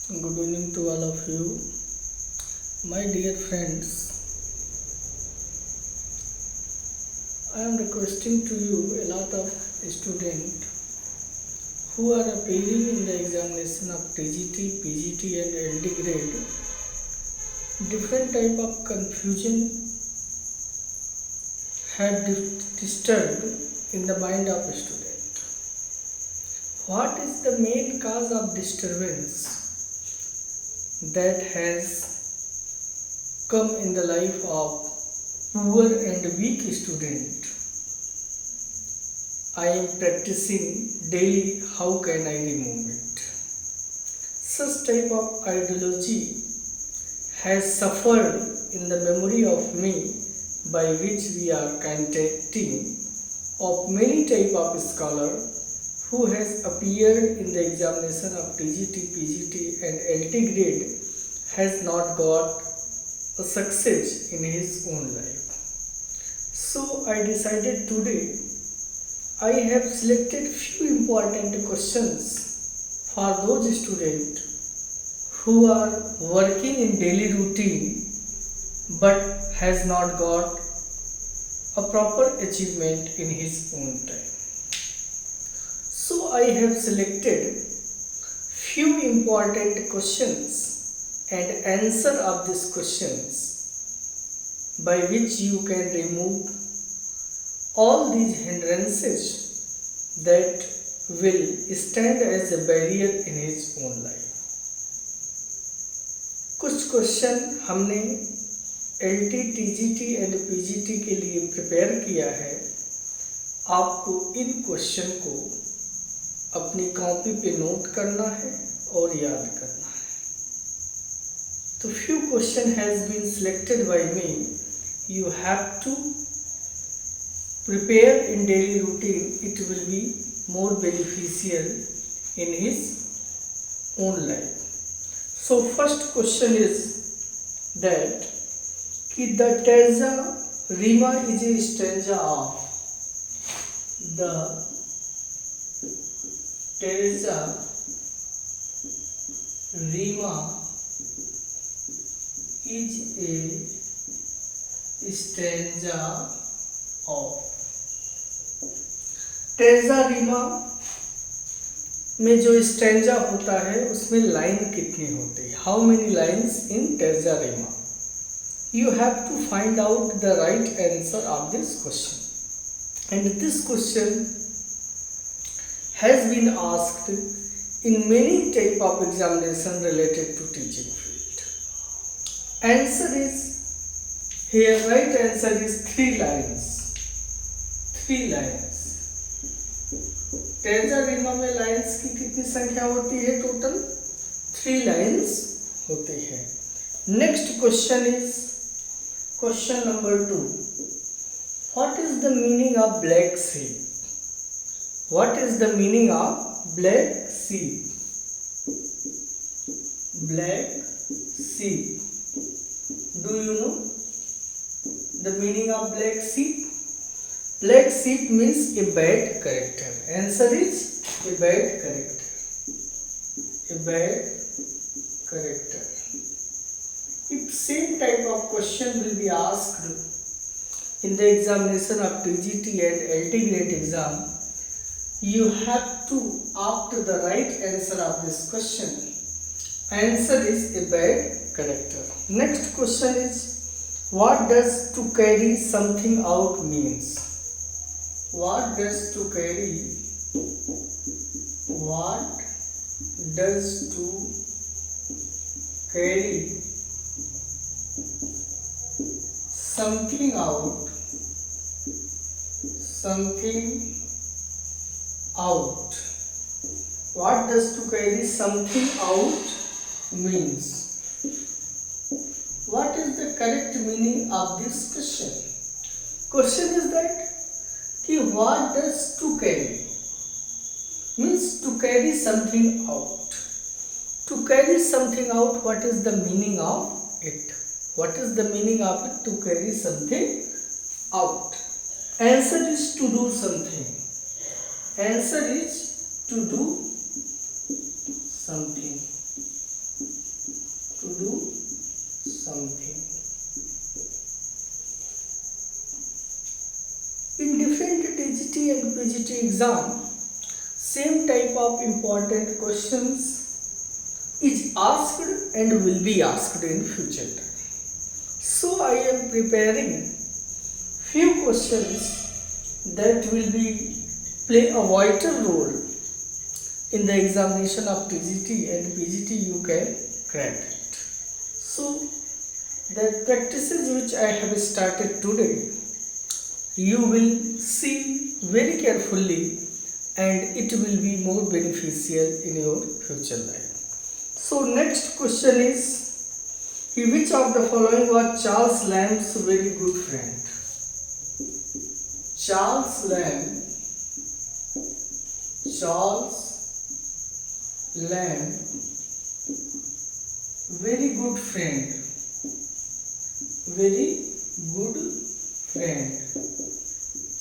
Good evening to all of you. My dear friends, I am requesting to you a lot of students who are appearing in the examination of TGT, PGT and LD grade. Different type of confusion have disturbed in the mind of a student. What is the main cause of disturbance that has come in the life of poor and weak student? I am practicing daily. How can I remove it? Such type of ideology has suffered in the memory of me, by which we are contacting of many type of scholar who has appeared in the examination of TGT, PGT and LT grade, has not got a success in his own life. So I decided today I have selected few important questions for those students who are working in daily routine but has not got a proper achievement in his own time. So I have selected few important questions and answer of these questions by which you can remove all these hindrances that will stand as a barrier in his own life. कुछ question हमने LT, TGT and PGT के लिए prepare किया है. आपको इन question को अपनी copy पे नोट करना है और याद करना है. तो few question has been selected by me. You have to prepare in daily routine. It will be more beneficial in his own life. So first question is that the terza rima is a stanza of the terza rima is a stanza of. Teja Reema में जो stanza होता है उसमें line कितनी होती है? How many lines in टेजा रीमा? You have to find out the right answer of this question. And this question has been asked in many type of examination related to teaching field. Answer is here, right answer is 3 lines. 3 lines. Teja Reema में lines की कितनी संख्या होती है? Total 3 lines होती है. Next question is question number 2. What is the meaning of black sheep? What is the meaning of black sheep? Black sheep, do you know the meaning of black sheep? Black sheep means a bad character. Answer is a bad character. A bad character. If same type of question will be asked in the examination of TGT and LT grade exam, you have to opt the right answer of this question. Answer is a bad character. Next question is, what does to carry something out means? What does to carry? What does to carry something out? Something out. What does to carry something out means? What is the correct meaning of this question? Question is that what does to carry means? To carry something out. To carry something out, what is the meaning of it? What is the meaning of it? To carry something out. Answer is to do something. Answer is to do something. to do something. In different TGT and PGT exam, same type of important questions is asked and will be asked in future time. So I am preparing few questions that will be play a vital role in the examination of TGT and PGT. You can crack it. So the practices which I have started today, you will see very carefully and it will be more beneficial in your future life. So next question is, which of the following was Charles Lamb's very good friend? Charles Lamb very good friend,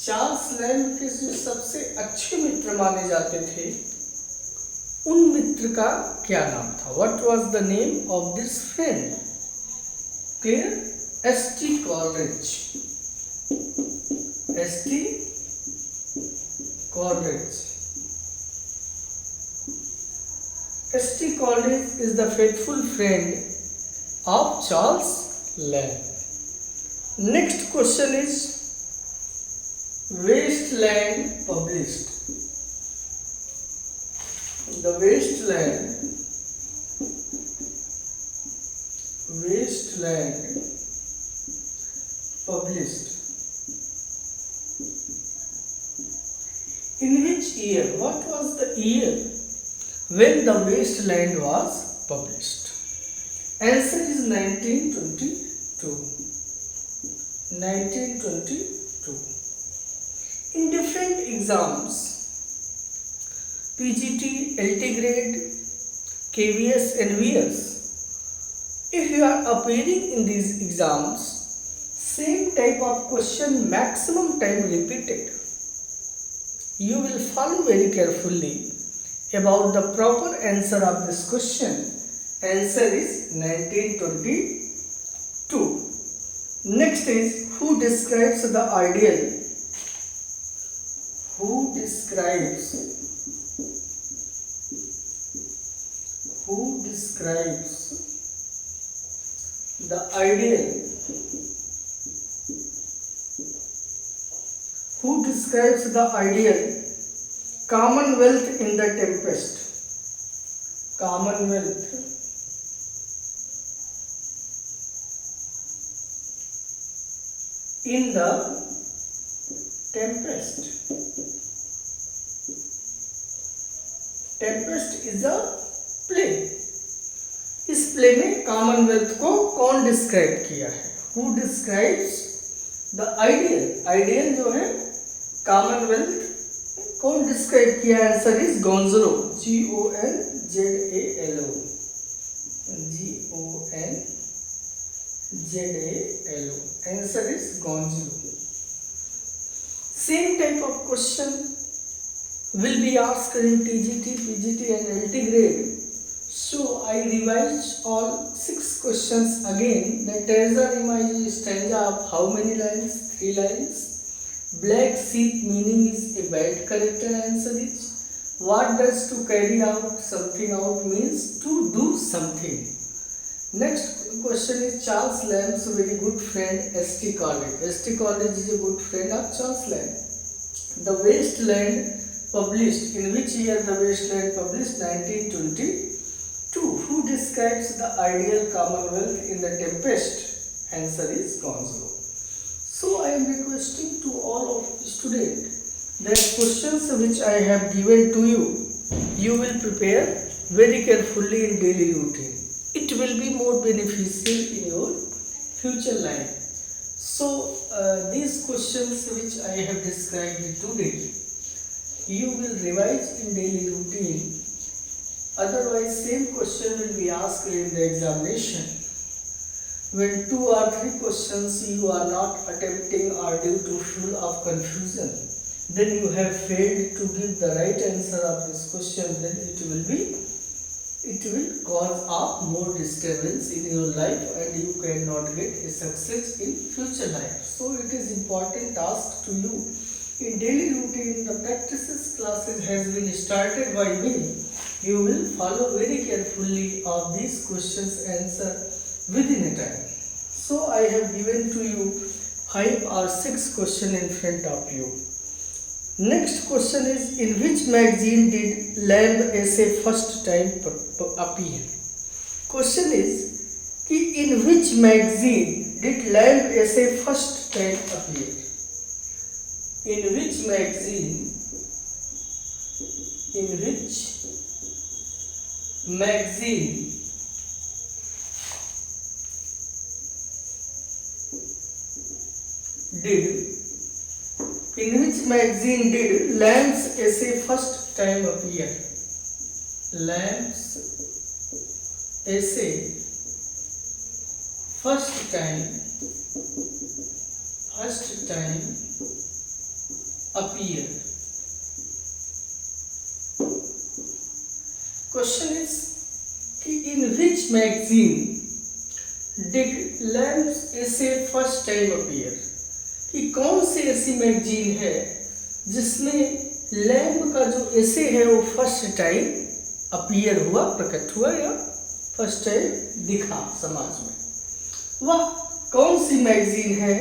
Charles lamb के जो सबसे अच्छे मित्र माने जाते थे, उन मित्र का क्या नाम था? What was the name of this friend? Clear? S.T. Coleridge. S.T. Coleridge. S.T. Coleridge is the faithful friend of Charles Lamb. Next question is, Wasteland published. The Wasteland published. In which year? What was the year when the Wasteland was published? Answer is 1922. 1922. In different exams, PGT, LT grade, KVS and VS, if you are appearing in these exams, same type of question maximum time repeated. You will follow very carefully about the proper answer of this question. Answer is 1922. Next is, who describes the ideal? Who describes the ideal? Who describes the ideal Commonwealth in the Tempest? Commonwealth in the Tempest. Tempest is a play. इस play में Commonwealth को कौन describe किया है? Who describes the ideal? Ideal जो है Commonwealth कौन describe किया? Answer is Gonzalo. GONZALO. Answer is Gonzalo. Same type of question will be asked in TGT, PGT and LT grade. So I revised all 6 questions again. The Teresa Image stanza of how many lines? 3 lines. Black sheep meaning is a bad character. Answer is, what does to carry out something out means to do something. Next question is, Charles Lamb's very good friend S.T. Coleridge. S.T. Coleridge is a good friend of Charles Lamb. The Wasteland published. In which year the Wasteland published? 1922. Who describes the ideal Commonwealth in the Tempest? Answer is Gonslow. So I am requesting to all of students that questions which I have given to you, you will prepare very carefully in daily routine. It will be more beneficial in your future life. So these questions which I have described today, you will revise in daily routine. Otherwise, same question will be asked in the examination. When 2 or 3 questions you are not attempting or due to full of confusion, then you have failed to give the right answer of this question. Then it will cause a more disturbance in your life and you cannot get a success in future life. So it is important task to you. In daily routine, the practices classes has been started by me. You will follow very carefully of these questions answer within a time. So I have given to you 5 or 6 questions in front of you. Next question is, in which magazine did Lamb essay first time appear? Question is कि in which magazine did Lamb essay first time appear? In which magazine? In which magazine did Lamb's essay first time appear? Lamb's essay first time appear. Question is कि in which magazine did Lamb's essay first time appear? कि कौन सी ऐसी magazine है जिसमें lamb का जो एसे है वो फर्स्ट टाइम अपीयर हुआ, प्रकट हुआ या फर्स्ट टाइम दिखा समाज में? वह कौन सी मैगजीन है?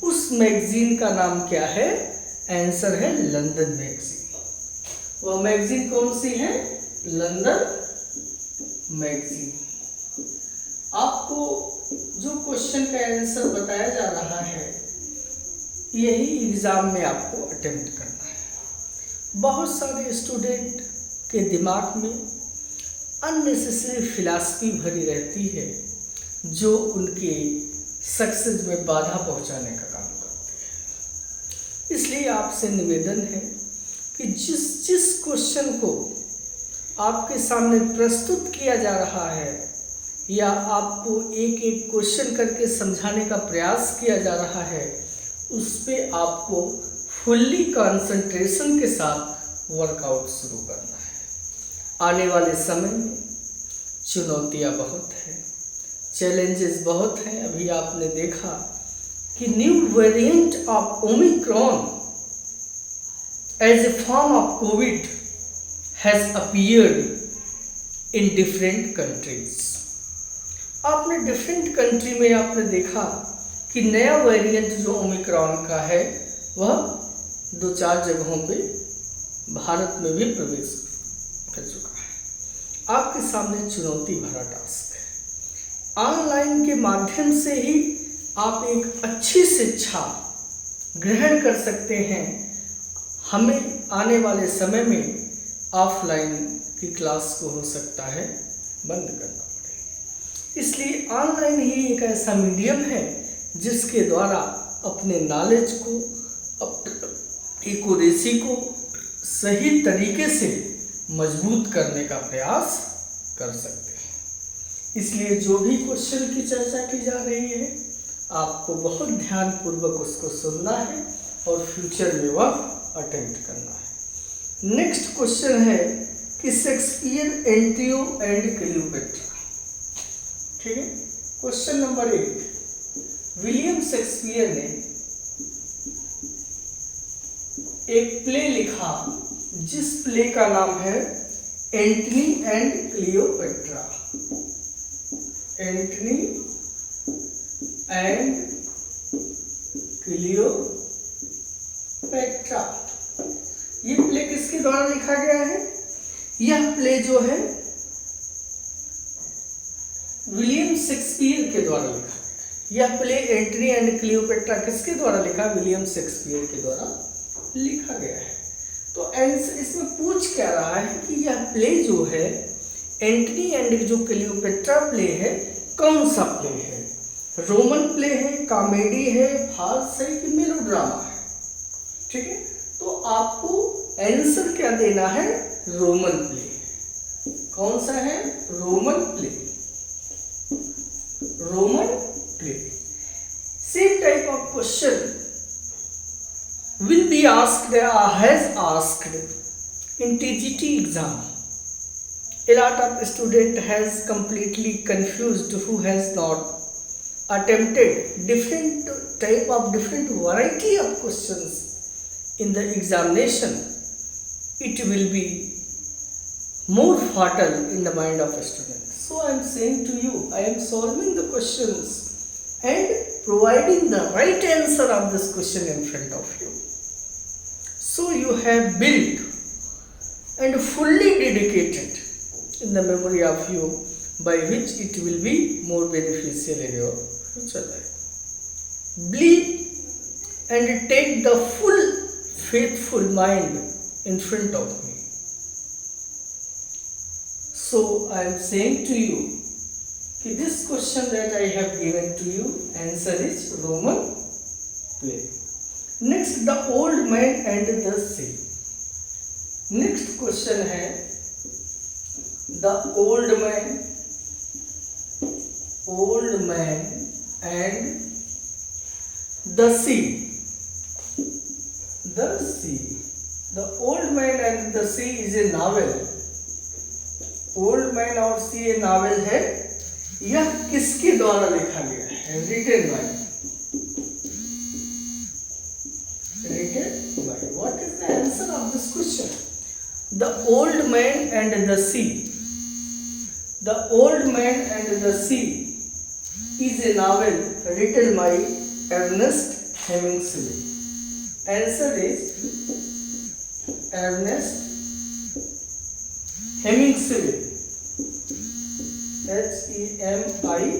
उस मैगजीन का नाम क्या है? आंसर है लंदन मैगजीन। वह मैगजीन कौन सी है? London magazine. आपको जो क्वेश्चन का आंसर बताया जा रहा है यही एग्ज़ाम में आपको अटेम्प्ट करना है। बहुत सारे स्टूडेंट के दिमाग में अननेसेसरी फिलॉसफी भरी रहती है जो उनके सक्सेस में बाधा पहुंचाने का काम करती है। इसलिए आपसे निवेदन है कि जिस क्वेश्चन को आपके सामने प्रस्तुत किया जा रहा है या आपको एक एक क्वेश्चन करके समझाने का प्रयास किया जा रहा है उस पर आपको फुल्ली कंसंट्रेशन के साथ वर्कआउट शुरू करना है। आने वाले समय में चुनौतियां बहुत हैं, चैलेंजेस बहुत हैं। अभी आपने देखा कि new variant of Omicron as a form of COVID has appeared in different countries. आपने डिफरेंट कंट्री में आपने देखा कि नया वेरिएंट जो ओमिक्रॉन का है वह 2-4 जगहों पे भारत में भी प्रवेश कर चुका है। आपके सामने चुनौती भरा टास्क है। ऑनलाइन के माध्यम से ही आप एक अच्छी शिक्षा ग्रहण कर सकते हैं। हमें आने वाले समय में ऑफलाइन की क्लास को हो सकता है बंद करना पड़े। इसलिए ऑनलाइन ही एक ऐसा मीडियम है जिसके द्वारा अपने नॉलेज को, एक्यूरेसी को सही तरीके से मजबूत करने का प्रयास कर सकते हैं। इसलिए जो भी क्वेश्चन की चर्चा की जा रही है आपको बहुत ध्यानपूर्वक उसको सुनना है और फ्यूचर में वह अटेम्प्ट करना है। नेक्स्ट क्वेश्चन है कि शेक्सपियर, एंटियो एंड क्लियोपेट्रा। ठीक है, क्वेश्चन नंबर 1, विलियम शेक्सपियर ने एक प्ले लिखा जिस प्ले का नाम है Antony and Cleopatra. Antony and Cleopatra. ये प्ले किसके द्वारा लिखा गया है? यह प्ले जो है विलियम शेक्सपियर के द्वारा लिखा। यह प्ले एंटनी एंड क्लियोपेट्रा किसके द्वारा लिखा? विलियम शेक्सपियर के द्वारा लिखा गया है। तो इसमें पूछ क्या रहा है कि यह प्ले जो है एंटनी एंड जो क्लियोपेट्रा प्ले है कौन सा प्ले है? रोमन प्ले है, कॉमेडी है, फार्स है कि मेलोड्रामा है? ठीक है, तो आपको आंसर क्या देना है? Roman play. कौन सा है? Roman play. Roman play. Same type of question will be asked, has asked in TGT exam. A lot of student has completely confused who has not attempted different variety of questions in the examination. It will be more fertile in the mind of a student. So I am saying to you, I am solving the questions and providing the right answer of this question in front of you. So you have built and fully dedicated in the memory of you, by which it will be more beneficial in your future life. Believe and take the full faithful mind in front of me. So I am saying to you, this question that I have given to you, answer is Roman play. Next, the old man and the sea. Next question है the old man and the sea. The sea. The old man and the sea is a novel. Old man और सी ए novel है. यह किसके द्वारा लिखा गया है? Written by. What is the answer of this question? The Old Man and the Sea. The Old Man and the Sea is a novel written by Ernest Hemingway. Answer is Ernest Hemingway. Hemingway.